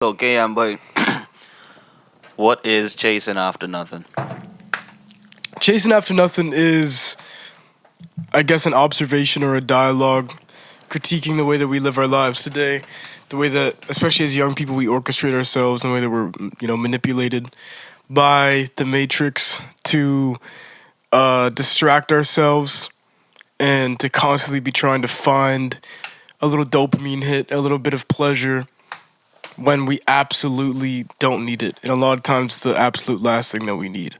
Okay, boy. What is chasing after nothing? Chasing after nothing is, I guess, an observation or a dialogue critiquing the way that we live our lives today, the way that, especially as young people, we orchestrate ourselves, and the way that we're, manipulated by the Matrix to distract ourselves and to constantly be trying to find a little dopamine hit, a little bit of pleasure when we absolutely don't need it. And a lot of times, the absolute last thing that we need.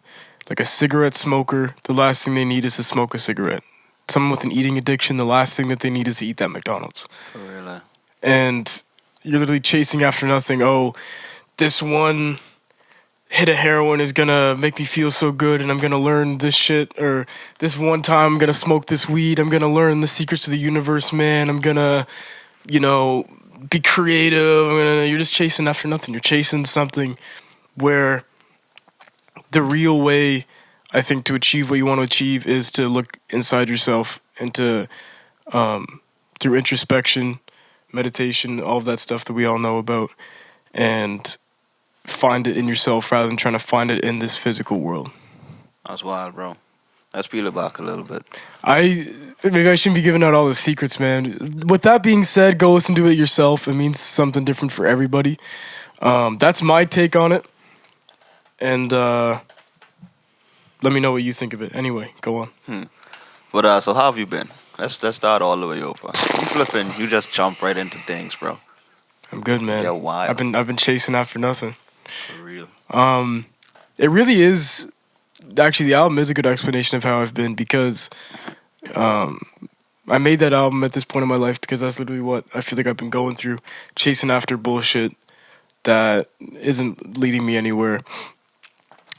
Like a cigarette smoker, the last thing they need is to smoke a cigarette. Someone with an eating addiction, the last thing that they need is to eat that McDonald's. For real. And you're literally chasing after nothing. Oh, this one hit of heroin is gonna make me feel so good, and I'm gonna learn this shit. Or this one time I'm gonna smoke this weed. I'm gonna learn the secrets of the universe, man. I'm gonna, be creative. You're just chasing after nothing. You're chasing something where the real way, I think, to achieve what you want to achieve is to look inside yourself and to, through introspection, meditation, all of that stuff that we all know about, and find it in yourself rather than trying to find it in this physical world. That's wild, bro. Let's peel it back a little bit. Maybe I shouldn't be giving out all the secrets, man. With that being said, go listen to it yourself. It means something different for everybody. That's my take on it. And let me know what you think of it. Anyway, go on. But so how have you been? Let's start all the way over. You flipping? You just jump right into things, bro. I'm good, man. Yeah, wild. I've been chasing after nothing. For real. It really is. Actually, the album is a good explanation of how I've been because I made that album at this point in my life because that's literally what I feel like I've been going through, chasing after bullshit that isn't leading me anywhere.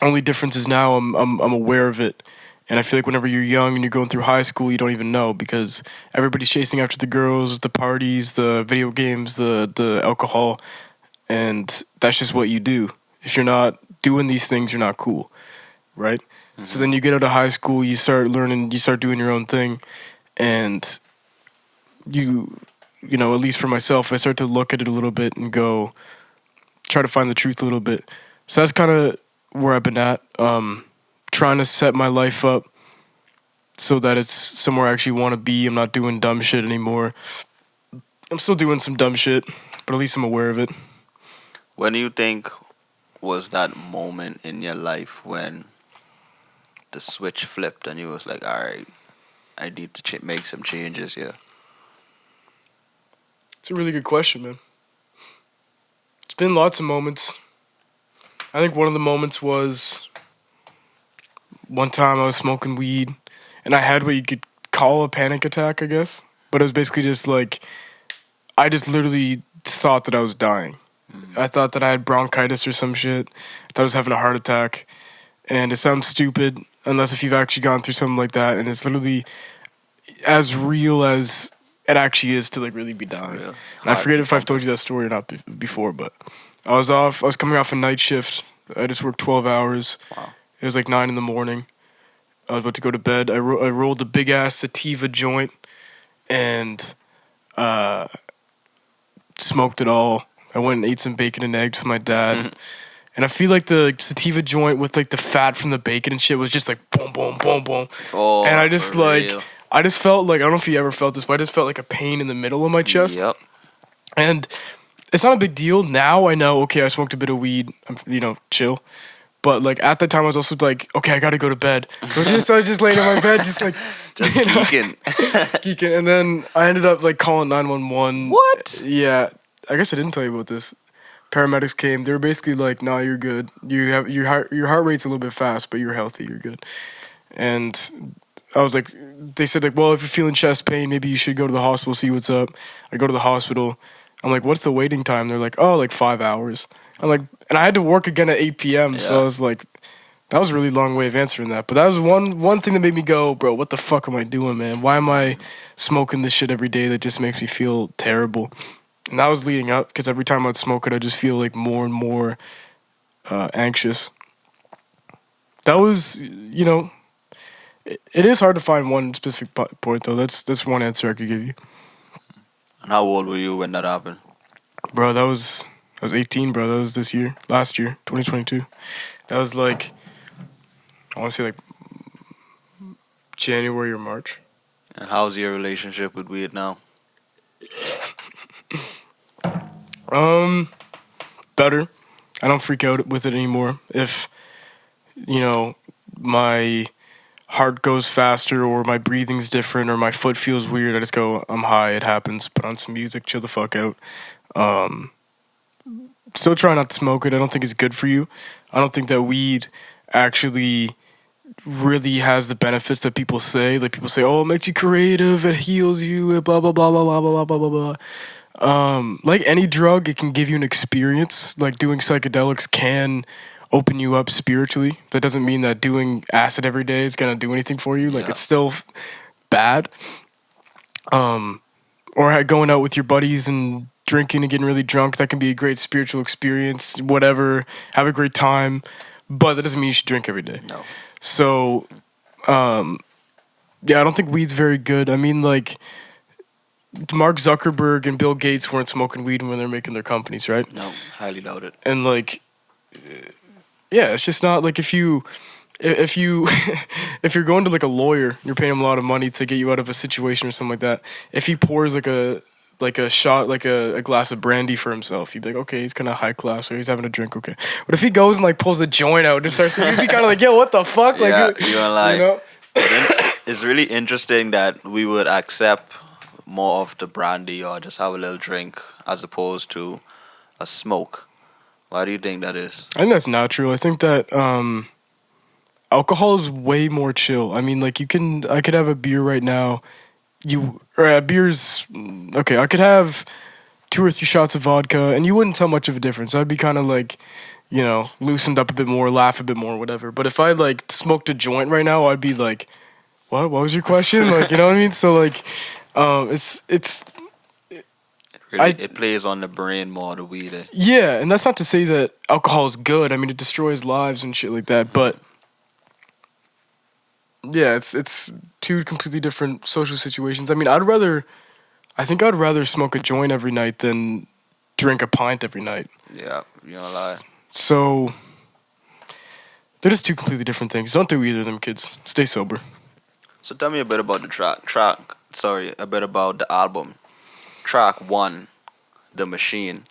Only difference is now I'm aware of it, and I feel like whenever you're young and you're going through high school, you don't even know because everybody's chasing after the girls, the parties, the video games, the alcohol, and that's just what you do. If you're not doing these things, you're not cool, right? Mm-hmm. So then you get out of high school, you start learning, you start doing your own thing, and at least for myself, I start to look at it a little bit and go, try to find the truth a little bit. So that's kind of where I've been at, trying to set my life up so that it's somewhere I actually want to be. I'm not doing dumb shit anymore. I'm still doing some dumb shit, but at least I'm aware of it. When do you think was that moment in your life when the switch flipped and you was like, all right, I need to make some changes here? It's a really good question, man. It's been lots of moments. I think one of the moments was one time I was smoking weed and I had what you could call a panic attack, I guess. But it was basically just like, I just literally thought that I was dying. I thought that I had bronchitis or some shit. I thought I was having a heart attack. And it sounds stupid unless if you've actually gone through something like that. And it's literally as real as it actually is to like really be dying. And I forget if I've told you that story or not before, but I was coming off a night shift. I just worked 12 hours. Wow. It was like 9 in the morning. I was about to go to bed. I rolled a big ass sativa joint and smoked it all. I went and ate some bacon and eggs with my dad. And I feel like the sativa joint with like the fat from the bacon and shit was just like boom, boom, boom, boom. Oh, and I just I just felt like, I don't know if you ever felt this, but I just felt like a pain in the middle of my chest. Yep. And it's not a big deal. Now I know, okay, I smoked a bit of weed. I'm, chill. But like at the time I was also like, okay, I gotta go to bed. So I was just laying in my bed, just like just geeking. geeking. And then I ended up like calling 911. What? Yeah. I guess I didn't tell you about this. Paramedics came. They were basically like, "Nah, you're good. You have your heart rate's a little bit fast, but you're healthy. You're good." And I was like, they said like, "Well, if you're feeling chest pain, maybe you should go to the hospital, see what's up." I go to the hospital. I'm like, "What's the waiting time?" They're like, "Oh, like 5 hours." I'm like, and I had to work again at 8 p.m. Yeah. So I was like, that was a really long way of answering that. But that was one thing that made me go, bro, what the fuck am I doing, man? Why am I smoking this shit every day that just makes me feel terrible? And that was leading up because every time I'd smoke it, I'd just feel like more and more anxious. That was, it is hard to find one specific point though. That's one answer I could give you. And how old were you when that happened? Bro, I was I was 18, bro. That was this year, last year, 2022. That was like, I want to say like January or March. And how's your relationship with weed now? Better. I don't freak out with it anymore. If, my heart goes faster or my breathing's different or my foot feels weird, I just go, I'm high, it happens. Put on some music, chill the fuck out. Still try not to smoke it. I don't think it's good for you. I don't think that weed actually really has the benefits that people say. Like people say, oh, it makes you creative, it heals you, blah blah blah blah blah blah blah blah blah. Like any drug, it can give you an experience. Like doing psychedelics can open you up spiritually. That doesn't mean that doing acid every day is gonna do anything for you. Like it's still bad. Or going out with your buddies and drinking and getting really drunk, that can be a great spiritual experience. Whatever, have a great time, but that doesn't mean you should drink every day. No. So, yeah, I don't think weed's very good. I mean, like, Mark Zuckerberg and Bill Gates weren't smoking weed when they're making their companies, right? No, highly doubt it. And like, yeah, it's just not like if you if you're going to like a lawyer, you're paying him a lot of money to get you out of a situation or something like that. If he pours like a shot, like a glass of brandy for himself, you'd be like, okay, he's kind of high class or he's having a drink, okay. But if he goes and like pulls a joint out and just starts, you'd be kind of like, yo, what the fuck? Like, yeah, you don't lie. You know? It's really interesting that we would accept more of the brandy or just have a little drink as opposed to a smoke. Why do you think that is? I think that's natural. I think that alcohol is way more chill. I mean, like I could have a beer right now. Beer's okay. I could have 2 or 3 shots of vodka, and you wouldn't tell much of a difference. I'd be kind of like, loosened up a bit more, laugh a bit more, whatever. But if I like smoked a joint right now, I'd be like, what? What was your question? Like, you know what I mean? So like, it's Really, it plays on the brain more, the weed. Yeah, and that's not to say that alcohol is good. I mean, it destroys lives and shit like that. But yeah, it's 2 completely different social situations. I mean, I think I'd rather smoke a joint every night than drink a pint every night. Yeah, you don't lie. So they're just 2 completely different things. Don't do either of them, kids. Stay sober. So tell me a bit about the a bit about the album. Track 1, The Machine.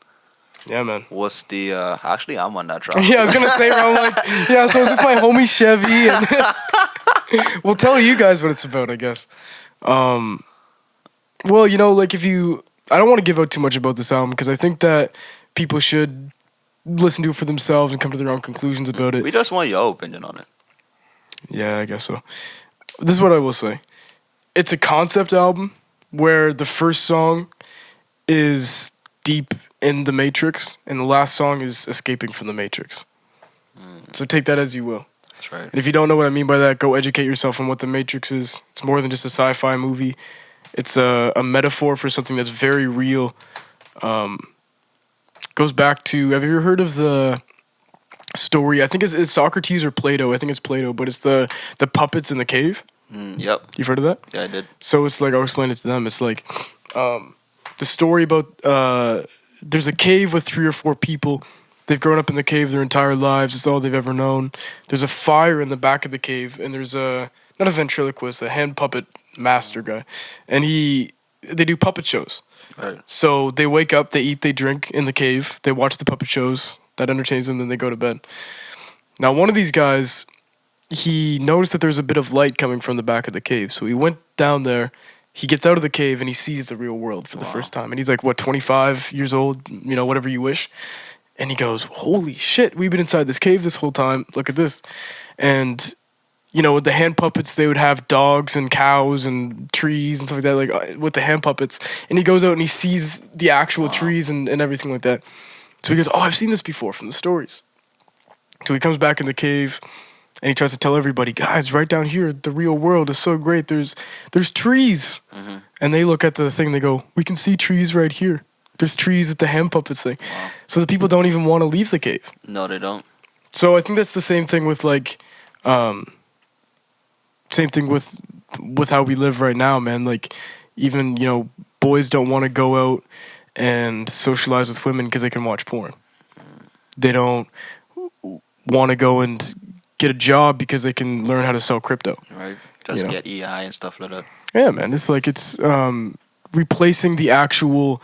Yeah, man. What's the actually I'm on that track. Yeah, I was gonna say, bro, like, yeah, so it's with my homie Chevy, and we'll tell you guys what it's about, I guess. Well, like I don't want to give out too much about this album because I think that people should listen to it for themselves and come to their own conclusions about it. We just want your opinion on it. Yeah, I guess so. This is what I will say. It's a concept album where the first song is deep in the Matrix and the last song is escaping from the Matrix. So take that as you will. That's right. And if you don't know what I mean by that, go educate yourself on what the Matrix is. It's more than just a sci-fi movie. It's a metaphor for something that's very real. Goes back to, have you ever heard of the story? I think it's Socrates or Plato. I think it's Plato, but it's the puppets in the cave. Yep. You've heard of that? Yeah, I did. So it's like, I'll explain it to them. It's like the story about there's a cave with 3 or 4 people. They've grown up in the cave their entire lives. It's all they've ever known. There's a fire in the back of the cave, and there's not a ventriloquist, a hand puppet master guy, and they do puppet shows. Right. So they wake up, they eat, they drink in the cave, they watch the puppet shows, that entertains them, then they go to bed. Now, one of these guys, he noticed that there's a bit of light coming from the back of the cave, so he went down there. He gets out of the cave and he sees the real world for the first time, and he's like, 25 years old, whatever you wish. And he goes, holy shit, we've been inside this cave this whole time. Look at this. And, with the hand puppets, they would have dogs and cows and trees and stuff like that, like with the hand puppets. And he goes out and he sees the actual trees and everything like that. So he goes, oh, I've seen this before from the stories. So he comes back in the cave and he tries to tell everybody, guys, right down here, the real world is so great. There's trees. Mm-hmm. And they look at the thing and they go, we can see trees right here. There's trees at the hand puppets thing. Wow. So the people don't even want to leave the cave. No, they don't. So I think that's the same thing with with how we live right now, man. Like even, boys don't want to go out and socialize with women because they can watch porn. They don't want to go and get a job because they can learn how to sell crypto. Right. Just You know. get EI and stuff like that. Yeah, man. It's like it's replacing the actual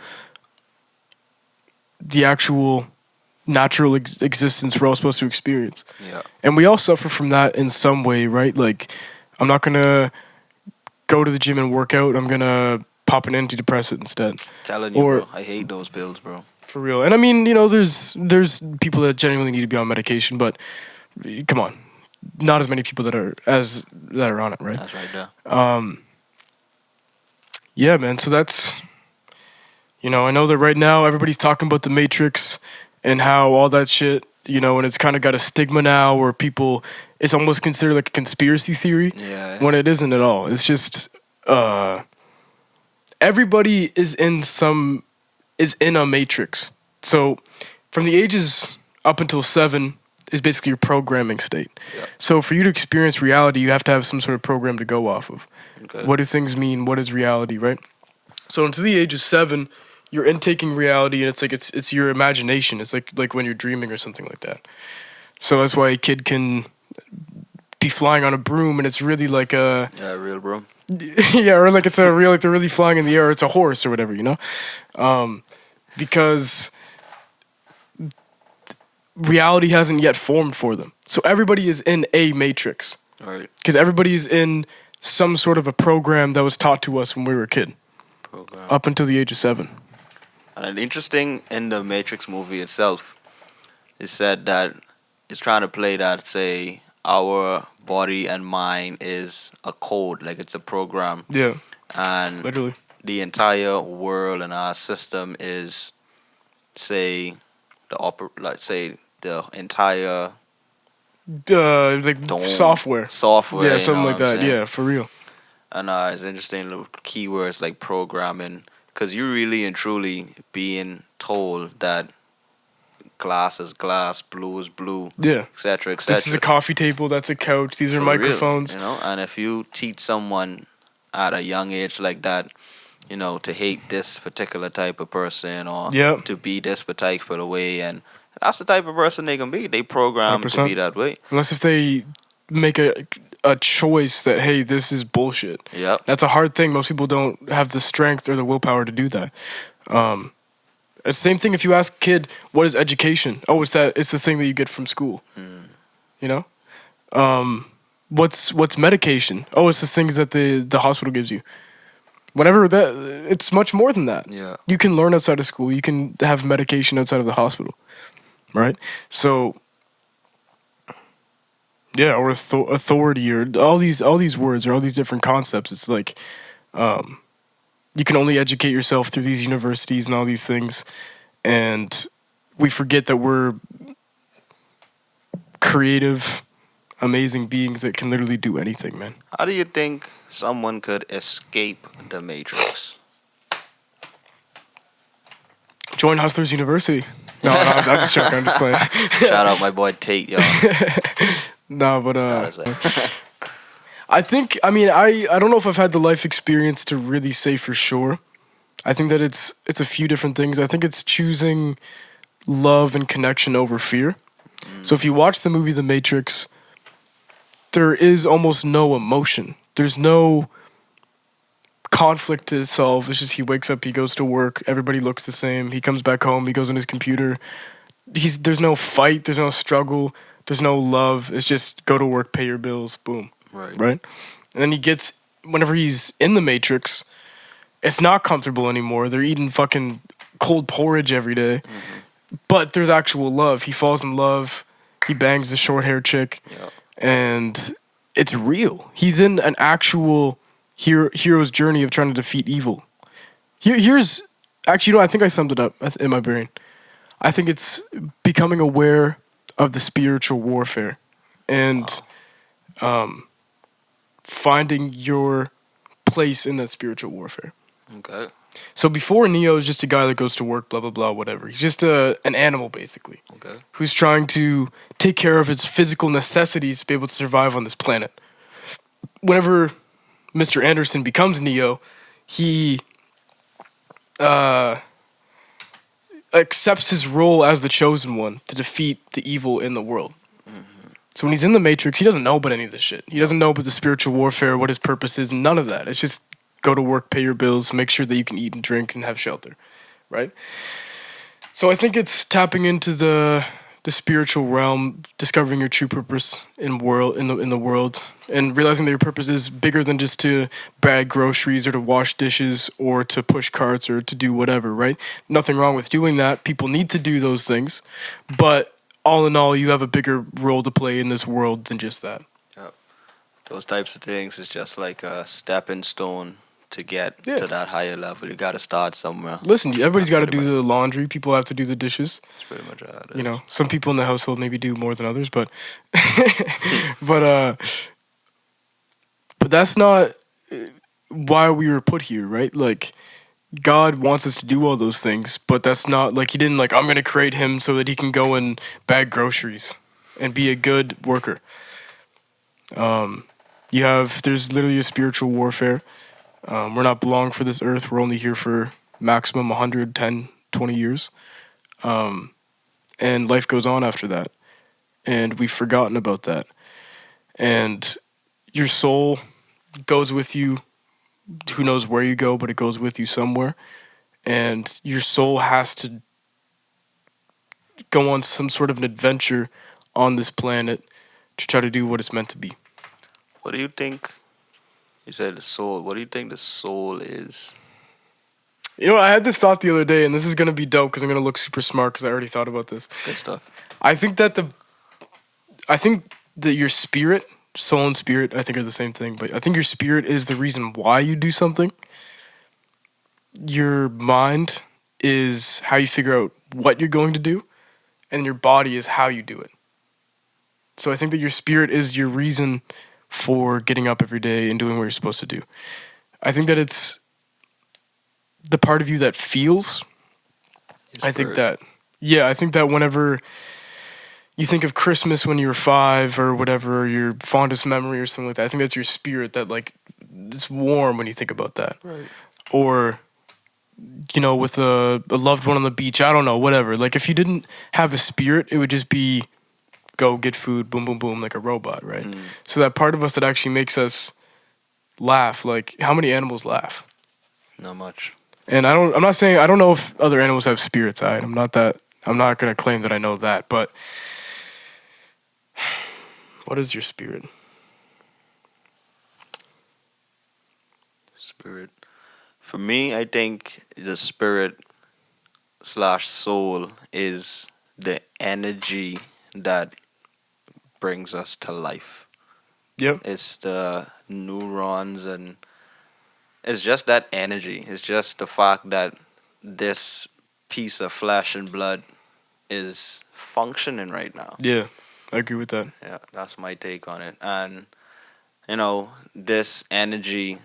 natural existence we're all supposed to experience. Yeah. And we all suffer from that in some way, right? Like, I'm not gonna go to the gym and work out. I'm gonna pop an antidepressant instead. Telling you, Or- bro. I hate those pills, bro. For real. And I mean, you know, there's people that genuinely need to be on medication, but come on, not as many people that are on it, right? That's right there. Yeah, man. So that's, you know, I know that right now everybody's talking about the Matrix and how all that shit, you know, and it's kind of got a stigma now where people, it's almost considered like a conspiracy theory Yeah. when it isn't at all. It's just, everybody is in a Matrix. So from the ages up until 7 is basically your programming state. Yeah. So for you to experience reality, you have to have some sort of program to go off of. Okay. What do things mean? What is reality, right? So until the age of 7, you're intaking reality, and it's like it's your imagination. It's like when you're dreaming or something like that. So that's why a kid can be flying on a broom, and it's really like a Yeah, real, bro. yeah, or like it's a real like they're really flying in the air. Or it's a horse or whatever, you know, because reality hasn't yet formed for them. So everybody is in a matrix All right. because everybody is in some sort of a program that was taught to us when we were a kid, Program. up until the age of 7. And interesting in the Matrix movie itself, it said that it's trying to play that, say, our body and mind is a code, like it's a program, Yeah, and literally. the entire world and our system is, say, the entire Like dome- software. software, Yeah, you something know like what I'm that. saying? Yeah, for real. And it's interesting little keywords like programming, because you're really and truly being told that glass is glass, blue is blue, Yeah. etc., This is a etc. coffee table. That's a couch. These are For real, microphones. you know. And if you teach someone at a young age like that, you know, to hate this particular type of person or Yep. to be this particular way, and that's the type of person they can be. They program to 100%. be that way. Unless if they make a choice that, hey, this is bullshit. Yep. That's a hard thing. Most people don't have the strength or the willpower to do that. It's the same thing if you ask a kid, what is education? Oh, it's the thing that you get from school. You know? What's medication? Oh, it's the things that the hospital gives you. Whenever that, it's much more than that. Yeah. You can learn outside of school. You can have medication outside of the hospital, right? So, yeah, or authority, or all these words, or all these different concepts. It's like, you can only educate yourself through these universities and all these things, and we forget that we're creative, amazing beings that can literally do anything, man. How do you think someone could escape the Matrix? Join Hustlers University. No, I'm just joking. I'm just playing. Shout out my boy Tate, yo. No, but That is it. I think, I mean, I don't know if I've had the life experience to really say for sure. I think that it's a few different things. I think it's choosing love and connection over fear. So if you watch the movie The Matrix, there is almost no emotion. There's no conflict to solve. It's just he wakes up, he goes to work, everybody looks the same. He comes back home, he goes on his computer. There's no fight, there's no struggle, there's no love. It's just go to work, pay your bills, boom. Right. Right? And then whenever he's in the Matrix, it's not comfortable anymore. They're eating fucking cold porridge every day. But there's actual love. He falls in love. He bangs the short hair chick. Yeah. And it's real. He's in an actual hero's journey of trying to defeat evil. Here's actually, you know, I think I summed it up in my brain. I think it's becoming aware of the spiritual warfare and finding your place in that spiritual warfare. Okay. So before, Neo is just a guy that goes to work, blah, blah, blah, whatever. He's just an animal, basically, Okay. who's trying to take care of his physical necessities to be able to survive on this planet. Whenever Mr. Anderson becomes Neo, he accepts his role as the chosen one to defeat the evil in the world. So when he's in the Matrix, he doesn't know about any of this shit. He doesn't know about the spiritual warfare, what his purpose is, none of that. It's just go to work, pay your bills, make sure that you can eat and drink and have shelter, right? So I think it's tapping into the spiritual realm, discovering your true purpose in the world, and realizing that your purpose is bigger than just to bag groceries or to wash dishes or to push carts or to do whatever, right? Nothing wrong with doing that. People need to do those things, but all in all, you have a bigger role to play in this world than just that. Yep. Those types of things is just like a stepping stone to get Yeah. to that higher level. You got to start somewhere. Listen, everybody's got to do pretty the laundry. People have to do the dishes. That's pretty much how it is. You know, some people in the household maybe do more than others, but but that's not why we were put here, right? Like, God wants us to do all those things, but that's not like he didn't like I'm gonna create him so that he can go and bag groceries and be a good worker. There's literally a spiritual warfare. We're not belong for this earth. We're only here for maximum 110, 20 years. And life goes on after that. And we've forgotten about that. And your soul goes with you. Who knows where you go, but it goes with you somewhere. And your soul has to go on some sort of an adventure on this planet to try to do what it's meant to be. What do you think? You said the soul. What do you think the soul is? You know, I had this thought the other day, and this is going to be dope because I'm going to look super smart because I already thought about this. Good stuff. I think that your spirit, soul and spirit, I think are the same thing, but I think your spirit is the reason why you do something. Your mind is how you figure out what you're going to do, and your body is how you do it. So I think that your spirit is your reason for getting up every day and doing what you're supposed to do. I think that it's the part of you that feels. I think that whenever you think of Christmas when you were 5 or whatever, or your fondest memory or something like that, I think that's your spirit that like it's warm when you think about that. Right. Or, you know, with a loved one on the beach, I don't know, whatever. Like if you didn't have a spirit, it would just be go get food, boom, boom, boom, like a robot, right? So that part of us that actually makes us laugh, like how many animals laugh? Not much. And I don't know if other animals have spirits. I'm not gonna claim that I know that, but what is your spirit? Spirit. For me, I think the spirit / soul is the energy that brings us to life. Yep. It's the neurons and it's just that energy. It's just the fact that this piece of flesh and blood is functioning right now. Yeah, I agree with that. Yeah, that's my take on it. And, you know, this energy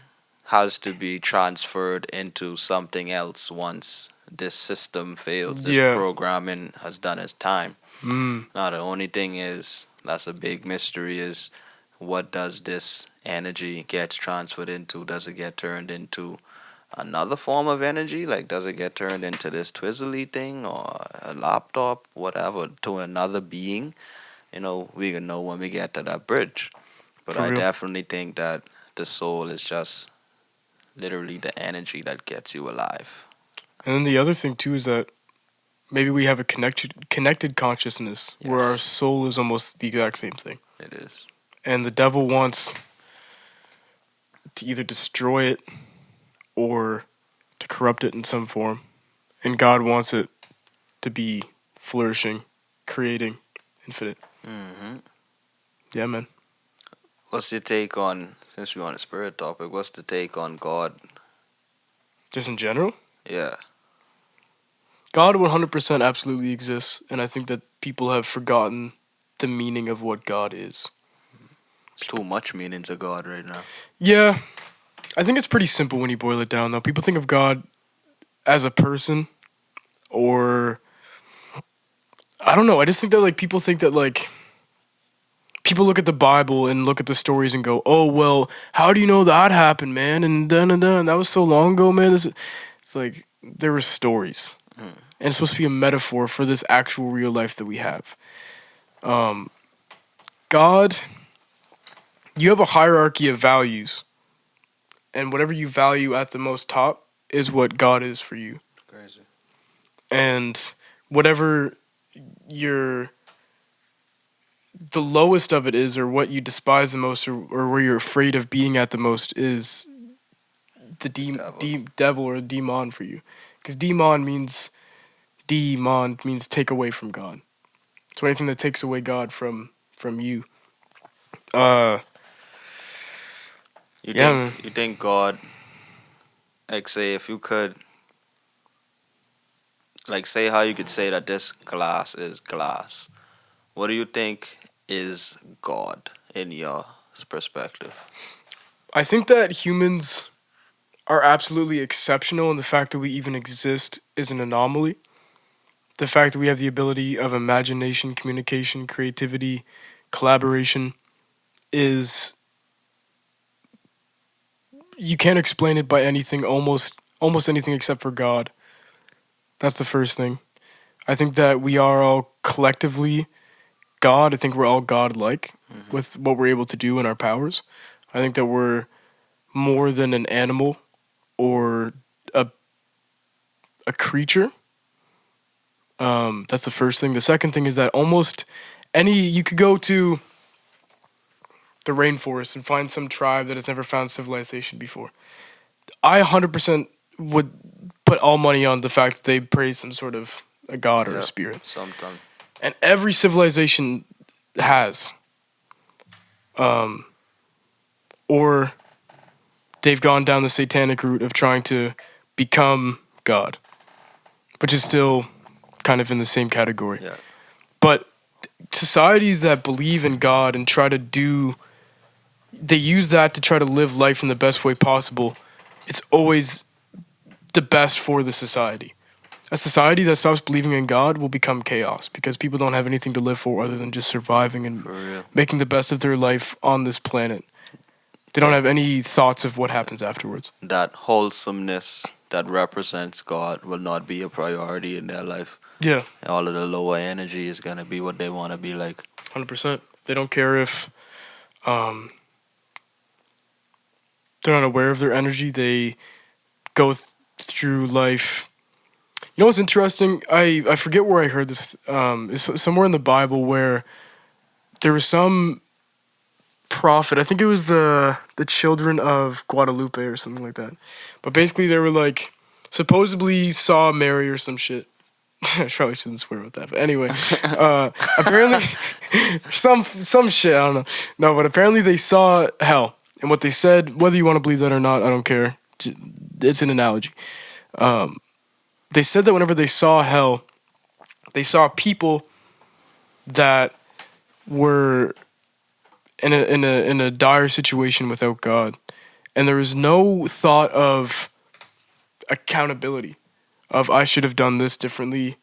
has to be transferred into something else once this system fails. This programming has done its time. Now, the only thing is, that's a big mystery, is what does this energy get transferred into? Does it get turned into another form of energy? Like, does it get turned into this Twizzly thing or a laptop, whatever, to another being? You know, we can know when we get to that bridge. But I definitely think that the soul is just literally the energy that gets you alive. And then the other thing too is that maybe we have a connected consciousness where our soul is almost the exact same thing. It is. And the devil wants to either destroy it or to corrupt it in some form. And God wants it to be flourishing, creating, infinite. Mm-hmm. Yeah, man. What's your take on, since we're on a spirit topic, what's the take on God? Just in general? Yeah. God 100% absolutely exists, and I think that people have forgotten the meaning of what God is. It's too much meaning to God right now. Yeah. I think it's pretty simple when you boil it down, though. People think of God as a person, or I don't know. I just think that, like, people think that, like, people look at the Bible and look at the stories and go, oh, well, how do you know that happened, man? And dun, and that was so long ago, man. It's like, there were stories. and it's supposed to be a metaphor for this actual real life that we have. God, you have a hierarchy of values, and whatever you value at the most top is what God is for you. Crazy. And whatever your the lowest of it is, or what you despise the most, or where you're afraid of being at the most, is the devil or demon for you. Because demon means take away from God. So anything that takes away God from you. You Yeah, think man. you think God, like, say, if you could, like, say how you could say that this glass is glass. What do you think is God in your perspective? I think that humans are absolutely exceptional, and the fact that we even exist is an anomaly. The fact that we have the ability of imagination, communication, creativity, collaboration is, you can't explain it by anything, almost anything except for God. That's the first thing. I think that we are all collectively God. I think we're all God-like with what we're able to do and our powers. I think that we're more than an animal or a creature. That's the first thing. The second thing is that almost you could go to the rainforest and find some tribe that has never found civilization before. I 100% would put all money on the fact that they praise some sort of a god or a Yeah, spirit. sometime. And every civilization has. Or they've gone down the satanic route of trying to become God, which is still kind of in the same category. Yeah. But societies that believe in God and they use that to try to live life in the best way possible, it's always the best for the society. A society that stops believing in God will become chaos because people don't have anything to live for other than just surviving and For real. making the best of their life on this planet. They don't have any thoughts of what happens afterwards. That wholesomeness that represents God will not be a priority in their life. Yeah, All of the lower energy is gonna be what they want to be like. 100%. They don't care if they're not aware of their energy. They go through life. You know what's interesting? I forget where I heard this. It's somewhere in the Bible where there was some prophet. I think it was the children of Guadalupe or something like that. But basically, they were like supposedly saw Mary or some shit. I probably shouldn't swear about that. But anyway, apparently some shit. I don't know. No, but apparently they saw hell, and what they said, whether you want to believe that or not, I don't care. It's an analogy. They said that whenever they saw hell, they saw people that were in a dire situation without God, and there was no thought of accountability. Of I should have done this differently,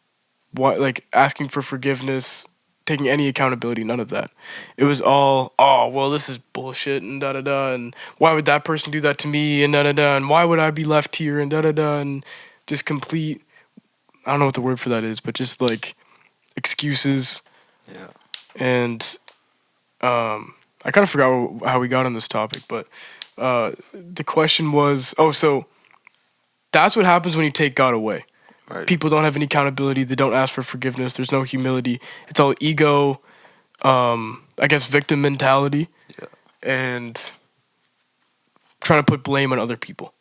what, like asking for forgiveness, taking any accountability, none of that. It was all, oh well, this is bullshit and da da da, and why would that person do that to me and da da da, and why would I be left here and da da da, and just complete, I don't know what the word for that is, but just like excuses. Yeah. And I kind of forgot how we got on this topic, but the question was, so that's what happens when you take God away. Right. People don't have any accountability. They don't ask for forgiveness. There's no humility. It's all ego, I guess victim mentality, Yeah. and trying to put blame on other people.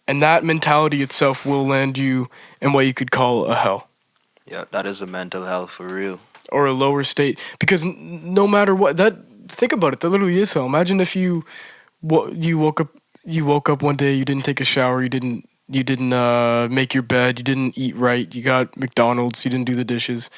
And that mentality itself will land you in what you could call a hell Yeah. That is a mental health for real. or a lower state. Because no matter what, think about it. That literally is hell. Imagine if you woke up one day, you didn't take a shower, you didn't make your bed, you didn't eat right, you got McDonald's, you didn't do the dishes,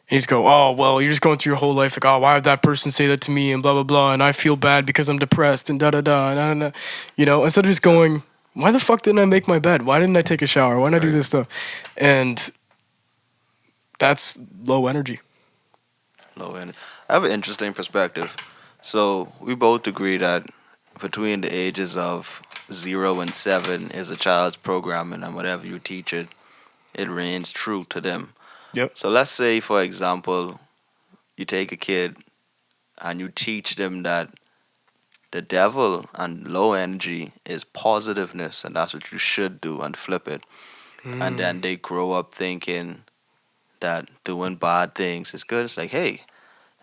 and you just go, oh well, you're just going through your whole life like, oh, why would that person say that to me and blah blah blah, and I feel bad because I'm depressed and da da da, and instead of just going, why the fuck didn't I make my bed? Why didn't I take a shower? Why didn't I do this stuff? And that's low energy. Low energy. I have an interesting perspective. So we both agree that between the ages of 0 and 7 is a child's programming and whatever you teach it, it reigns true to them. Yep. So let's say, for example, you take a kid and you teach them that the devil and low energy is positiveness, and that's what you should do, and flip it. And then they grow up thinking that doing bad things is good. It's like, hey,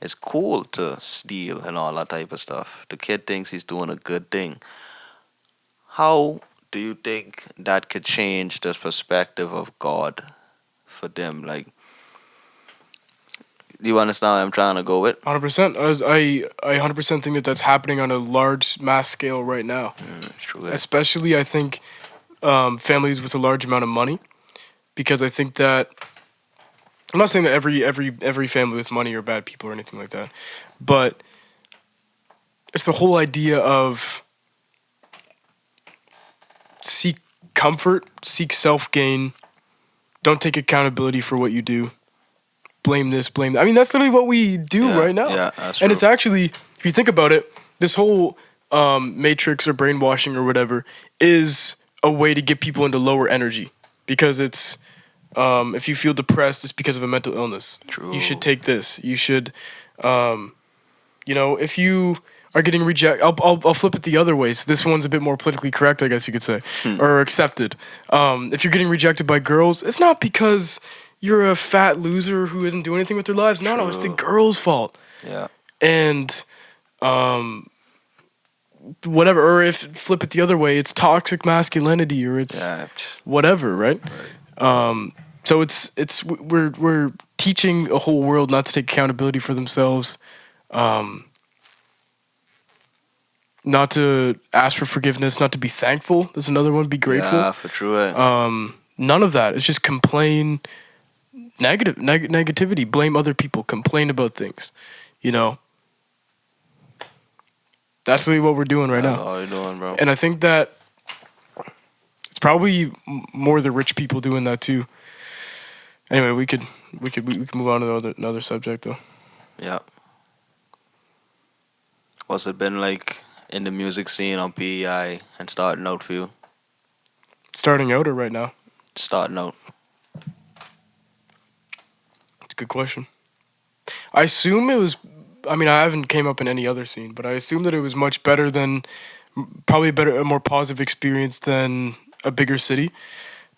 it's cool to steal and all that type of stuff. The kid thinks he's doing a good thing. How do you think that could change the perspective of God for them? Like, do you understand what I'm trying to go with? 100%. I 100% think that that's happening on a large mass scale right now. True. Especially, I think, families with a large amount of money, because I think that I'm not saying that every family with money are bad people or anything like that, but it's the whole idea of seek comfort, seek self gain, don't take accountability for what you do. Blame this, blame that. I mean, that's literally what we do right now. Yeah, that's and true. it's actually, if you think about it, this whole matrix or brainwashing or whatever is a way to get people into lower energy, because it's if you feel depressed, it's because of a mental illness. True. You should take this. You should, if you are getting rejected, I'll flip it the other way. So this one's a bit more politically correct, I guess you could say, or accepted. If you're getting rejected by girls, it's not because you're a fat loser who isn't doing anything with their lives. No, it's the girl's fault. Yeah. And whatever, or if flip it the other way, it's toxic masculinity, or it's whatever, right? So it's we're teaching a whole world not to take accountability for themselves, not to ask for forgiveness, not to be thankful. There's another one, be grateful. Yeah, for sure. None of that. It's just complain, negativity, blame other people, complain about things, That's really what we're doing right now. All you're doing, bro. And I think that it's probably more the rich people doing that too. Anyway, we could move on to another subject though. Yeah. What's it been like in the music scene on PEI and starting out for you? Starting out or right now? Starting out. It's a good question. I assume it was. I mean, I haven't came up in any other scene, but I assume that it was much better than, probably a more positive experience than a bigger city,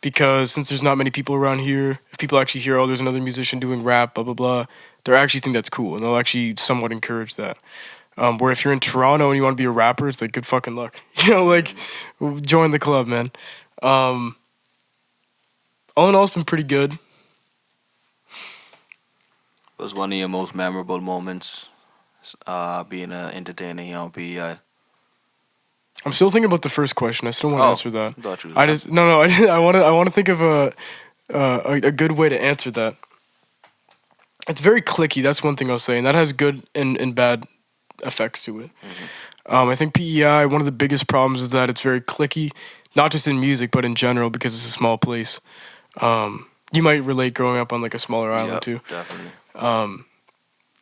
because since there's not many people around here, if people actually hear, oh, there's another musician doing rap, blah blah blah, they actually think that's cool, and they'll actually somewhat encourage that. Where if you're in Toronto and you want to be a rapper, it's like, good fucking luck. Like, join the club, man. All in all, it's been pretty good. What was one of your most memorable moments being an entertainer here on PEI? I'm still thinking about the first question. I still want to answer that. I thought you was I just no. I want to think of a good way to answer that. It's very clicky. That's one thing I'll say, and that has good and bad effects to it. I think PEI, one of the biggest problems is that it's very clicky, not just in music but in general, because it's a small place. You might relate growing up on like a smaller island too. Definitely.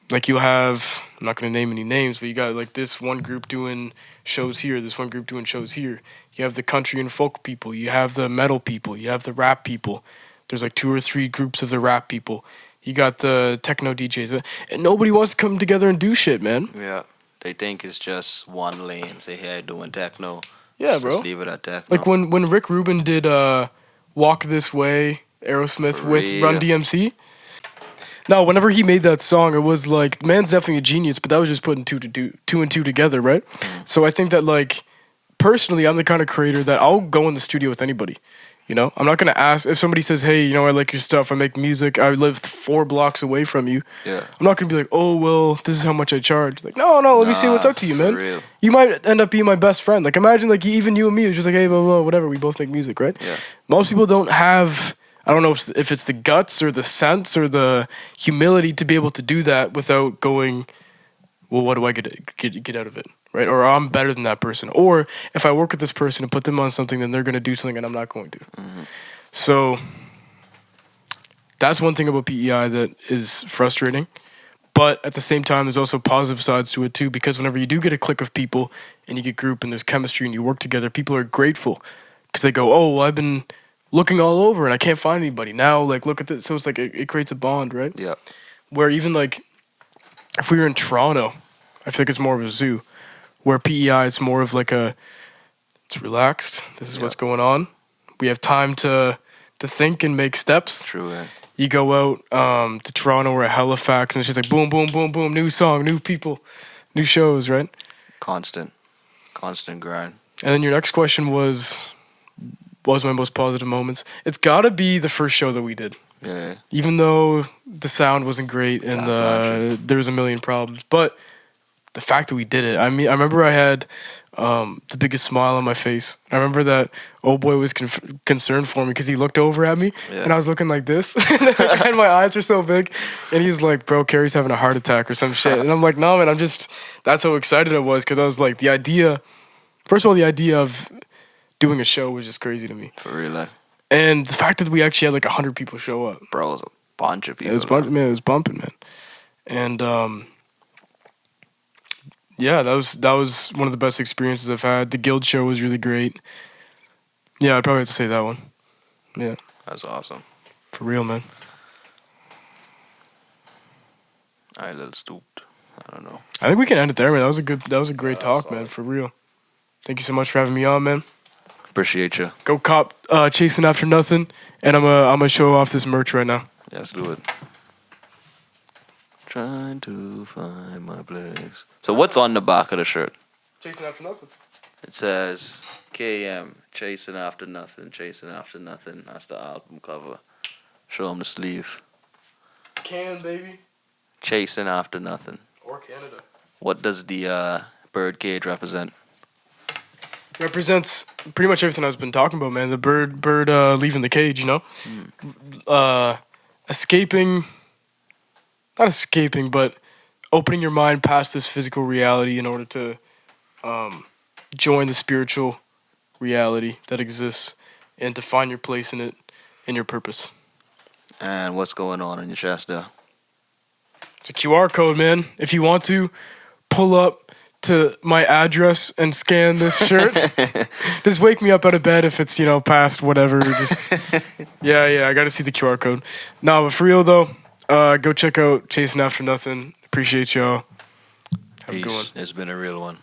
Like you have, I'm not going to name any names, but you got like this one group doing shows here, this one group doing shows here. You have the country and folk people, you have the metal people, you have the rap people. There's like 2 or 3 groups of the rap people. You got the techno DJs, and nobody wants to come together and do shit, man. Yeah, they think it's just one lane. They here doing techno. Yeah, bro. Just leave it at techno. Like when Rick Rubin did "Walk This Way," Aerosmith For with real. Run DMC. Now, whenever he made that song, it was like, man's definitely a genius, but that was just putting two and two together, right? So I think that, like, personally, I'm the kind of creator that I'll go in the studio with anybody. I'm not gonna ask if somebody says, "Hey, I like your stuff. I make music. I live 4 blocks away from you." Yeah. I'm not gonna be like, "Oh, well, this is how much I charge." Like, no, let me see what's up to you, for man. real. You might end up being my best friend. Like, imagine like even you and me, it's just like, hey, blah blah, whatever. We both make music, right? Yeah. Most people don't have. I don't know if it's the guts or the sense or the humility to be able to do that without going, well, what do I get out of it, right? Or I'm better than that person. Or if I work with this person and put them on something, then they're going to do something and I'm not going to. So that's one thing about PEI that is frustrating. But at the same time, there's also positive sides to it too, because whenever you do get a clique of people and you get group and there's chemistry and you work together, people are grateful because they go, oh, well, I've been looking all over and I can't find anybody. Now, like, look at this. So it's like it creates a bond, right? Yeah. Where even like if we were in Toronto, I feel like it's more of a zoo. Where PEI, it's more of like it's relaxed. This is what's going on. We have time to think and make steps. True. Yeah. You go out to Toronto or Halifax, and it's just like boom, boom, boom, boom, new song, new people, new shows, right? Constant grind. And then your next question was my most positive moments. It's got to be the first show that we did. Yeah. Even though the sound wasn't great and there was a million problems, but the fact that we did it. I mean, I remember I had the biggest smile on my face. I remember that old boy was concerned for me because he looked over at me and I was looking like this and my eyes were so big and he's like, bro, Carrie's having a heart attack or some shit. And I'm like, no, man, that's how excited I was because I was like, the idea of doing a show was just crazy to me. For real, like. And the fact that we actually had like 100 people show up. Bro, it was a bunch of people. It was bumping, man. And yeah, that was one of the best experiences I've had. The Guild show was really great. Yeah, I'd probably have to say that one. Yeah. That's awesome. For real, man. I a little stooped. I don't know. I think we can end it there, man. That was a great talk, man, for real. Thank you so much for having me on, man. Appreciate you. Go cop Chasing After Nothing, and I'm gonna show off this merch right now. Yeah, let's do it. Trying to find my place. So what's on the back of the shirt? Chasing After Nothing. It says KM, Chasing After Nothing, Chasing After Nothing. That's the album cover. Show them the sleeve. Can, baby. Chasing After Nothing. Or Canada. What does the bird cage represent? Represents pretty much everything I've been talking about, man. The bird leaving the cage, you know? Not escaping, but opening your mind past this physical reality in order to join the spiritual reality that exists and to find your place in it and your purpose. And what's going on in your chest there? It's a QR code, man. If you want to pull up to my address and scan this shirt, just wake me up out of bed if it's, past whatever. Yeah, I got to see the QR code. No, but for real, though, go check out Chasing After Nothing. Appreciate y'all. Have a good one. Peace. It's been a real one.